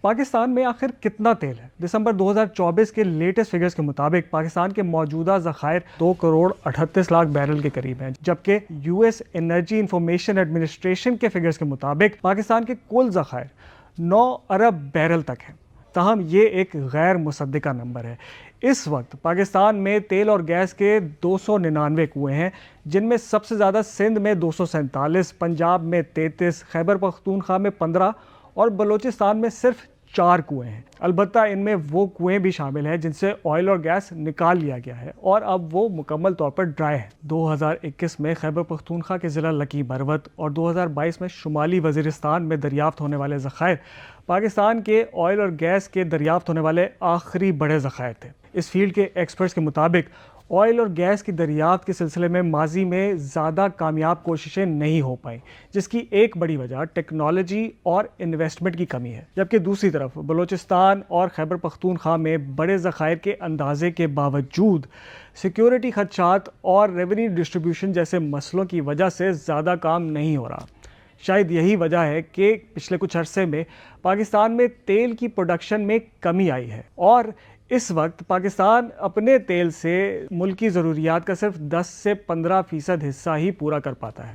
پاکستان میں آخر کتنا تیل ہے؟ دسمبر 2024 کے لیٹسٹ فگرز کے مطابق پاکستان کے موجودہ ذخائر 2 کروڑ 38 لاکھ بیرل کے قریب ہیں، جبکہ U S energy information administration کے فگرز کے مطابق پاکستان کے کل ذخائر 9 ارب بیرل تک ہیں۔ تاہم یہ ایک غیر مصدقہ نمبر ہے۔ اس وقت پاکستان میں تیل اور گیس کے 299 کنویں ہیں، جن میں سب سے زیادہ سندھ میں 247، پنجاب میں 33، خیبر پختونخوا میں 15 اور بلوچستان میں صرف 4 کنویں ہیں۔ البتہ ان میں وہ کنویں بھی شامل ہیں جن سے آئل اور گیس نکال لیا گیا ہے اور اب وہ مکمل طور پر ڈرائی ہیں۔ 2021 میں خیبر پختونخوا کے ضلع لکی بروت اور 2022 میں شمالی وزیرستان میں دریافت ہونے والے ذخائر پاکستان کے آئل اور گیس کے دریافت ہونے والے آخری بڑے ذخائر تھے۔ اس فیلڈ کے ایکسپرٹس کے مطابق آئل اور گیس کی دریافت کے سلسلے میں ماضی میں زیادہ کامیاب کوششیں نہیں ہو پائیں، جس کی ایک بڑی وجہ ٹیکنالوجی اور انویسٹمنٹ کی کمی ہے، جبکہ دوسری طرف بلوچستان اور خیبر پختونخوا میں بڑے ذخائر کے اندازے کے باوجود سیکیورٹی خدشات اور ریونیو ڈسٹریبیوشن جیسے مسئلوں کی وجہ سے زیادہ کام نہیں ہو رہا۔ شاید یہی وجہ ہے کہ پچھلے کچھ عرصے میں پاکستان میں تیل کی پروڈکشن میں کمی آئی ہے اور اس وقت پاکستان اپنے تیل سے ملکی ضروریات کا صرف 10 سے 15% حصہ ہی پورا کر پاتا ہے۔